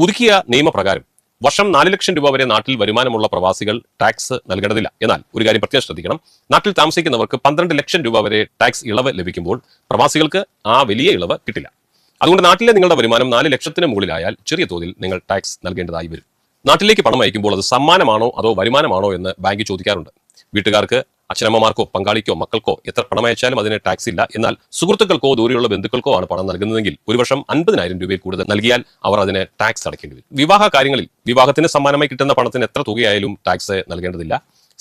പുതുക്കിയ നിയമപ്രകാരം വർഷം 4 ലക്ഷം രൂപ വരെ നാട്ടിൽ വരുമാനമുള്ള പ്രവാസികൾ ടാക്സ് നൽകേണ്ടതില്ല. എന്നാൽ ഒരു കാര്യം പ്രത്യേകം ശ്രദ്ധിക്കണം, നാട്ടിൽ താമസിക്കുന്നവർക്ക് 12 ലക്ഷം രൂപ വരെ ടാക്സ് ഇളവ് ലഭിക്കുമ്പോൾ പ്രവാസികൾക്ക് ആ വലിയ ഇളവ് കിട്ടില്ല. അതുകൊണ്ട് നാട്ടിലെ നിങ്ങളുടെ വരുമാനം 4 ലക്ഷത്തിന് മുകളിലായാൽ ചെറിയ തോതിൽ നിങ്ങൾ ടാക്സ് നൽകേണ്ടതായി വരും. നാട്ടിലേക്ക് പണം അയക്കുമ്പോൾ അത് സമ്മാനമാണോ അതോ വരുമാനമാണോ എന്ന് ബാങ്ക് ചോദിക്കാറുണ്ട്. വീട്ടുകാർക്ക്, അച്ഛനമ്മമാർക്കോ പങ്കാളിക്കോ മക്കൾക്കോ എത്ര പണം അയച്ചാലും അതിന് ടാക്സ് ഇല്ല. എന്നാൽ സുഹൃത്തുക്കൾക്കോ ദൂരെയുള്ള ബന്ധുക്കൾക്കോ ആണ് പണം നൽകുന്നതെങ്കിൽ ഒരു വർഷം 50,000 രൂപയിൽ കൂടുതൽ നൽകിയാൽ അവർ അതിന് ടാക്സ് അടയ്ക്കേണ്ടി വരും. വിവാഹ കാര്യങ്ങളിൽ വിവാഹത്തിന് സമ്മാനമായി കിട്ടുന്ന പണത്തിന് എത്ര തുകയായാലും ടാക്സ് നൽകേണ്ടതില്ല.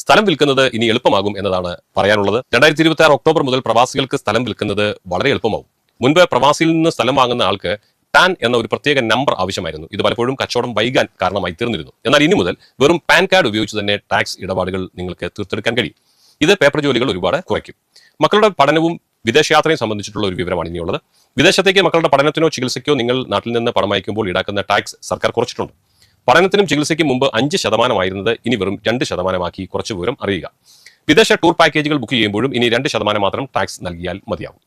സ്ഥലം വിൽക്കുന്നത് ഇനി എളുപ്പമാകും എന്നതാണ് പറയാനുള്ളത്. 2026 ഒക്ടോബർ മുതൽ പ്രവാസികൾക്ക് സ്ഥലം വിൽക്കുന്നത് വളരെ എളുപ്പമാവും. മുൻപ് പ്രവാസിയിൽ നിന്ന് സ്ഥലം വാങ്ങുന്ന ആൾക്ക് പാൻ എന്ന ഒരു പ്രത്യേക നമ്പർ ആവശ്യമായിരുന്നു. ഇത് പലപ്പോഴും കച്ചവടം വൈകാൻ കാരണമായി തീർന്നിരുന്നു. എന്നാൽ ഇനി മുതൽ വെറും പാൻ കാർഡ് ഉപയോഗിച്ച് തന്നെ ടാക്സ് ഇടപാടുകൾ നിങ്ങൾക്ക് തീർത്തെടുക്കാൻ കഴിയും. ഇത് പേപ്പർ ജോലികൾ ഒരുപാട് കുറയ്ക്കും. മക്കളുടെ പഠനവും വിദേശയാത്രയും സംബന്ധിച്ചിട്ടുള്ള ഒരു വിവരമാണ് ഇനിയുള്ളത്. വിദേശത്തേക്ക് മക്കളുടെ പഠനത്തിനോ ചികിത്സയ്ക്കോ നിങ്ങൾ നാട്ടിൽ നിന്ന് പണം അയക്കുമ്പോൾ ഈടാക്കുന്ന ടാക്സ് സർക്കാർ കുറച്ചിട്ടുണ്ട്. പഠനത്തിനും ചികിത്സയ്ക്കും മുമ്പ് 5% ഇനി വെറും 2% കുറച്ച് വിവരം അറിയുക. വിദേശ ടൂർ പാക്കേജുകൾ ബുക്ക് ചെയ്യുമ്പോഴും ഇനി 2% മാത്രം ടാക്സ് നൽകിയാൽ മതിയാവും.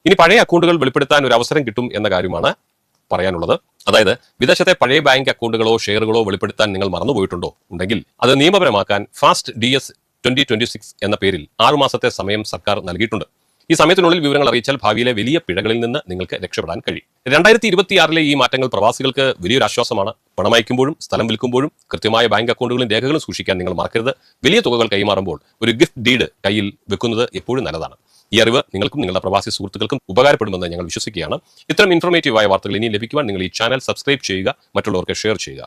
ഇനി പഴയ അക്കൗണ്ടുകൾ വെളിപ്പെടുത്താൻ ഒരു അവസരം കിട്ടും എന്ന കാര്യമാണ് പറയാനുള്ളത്. അതായത് വിദേശത്തെ പഴയ ബാങ്ക് അക്കൗണ്ടുകളോ ഷെയറുകളോ വെളിപ്പെടുത്താൻ നിങ്ങൾ മറന്നുപോയിട്ടുണ്ടോ ഉണ്ടെങ്കിൽ അത് നിയമപരമാക്കാൻ ഫാസ്റ്റ് DS 2026 എന്ന പേരിൽ 6 മാസത്തെ സമയം സർക്കാർ നൽകിയിട്ടുണ്ട്. ഈ സമയത്തിനുള്ളിൽ വിവരങ്ങൾ അറിയിച്ചാൽ ഭാവിയിലെ വലിയ പിഴകളിൽ നിന്ന് നിങ്ങൾക്ക് രക്ഷപ്പെടാൻ കഴിയും. 2026 ഈ മാറ്റങ്ങൾ പ്രവാസികൾക്ക് വലിയൊരു ആശ്വാസമാണ്. പണം അയക്കുമ്പോഴും സ്ഥലം വിൽക്കുമ്പോഴും കൃത്യമായ ബാങ്ക് അക്കൗണ്ടുകളും രേഖകളും സൂക്ഷിക്കാൻ നിങ്ങൾ മറക്കരുത്. വലിയ തുകകൾ കൈമാറുമ്പോൾ ഒരു ഗിഫ്റ്റ് ഡീഡ് കയ്യിൽ വെക്കുന്നത് എപ്പോഴും നല്ലതാണ്. ഈ അറിവ് നിങ്ങൾക്കും നിങ്ങളുടെ പ്രവാസി സുഹൃത്തുക്കൾക്കും ഉപകാരപ്പെടുമെന്ന് ഞങ്ങൾ വിശ്വസിക്കുകയാണ്. ഇത്തരം ഇൻഫോർമേറ്റീവായ വാർത്തകൾ ഇനി ലഭിക്കുവാൻ നിങ്ങൾ ഈ ചാനൽ സബ്സ്ക്രൈബ് ചെയ്യുക, മറ്റുള്ളവർക്ക് ഷെയർ ചെയ്യുക.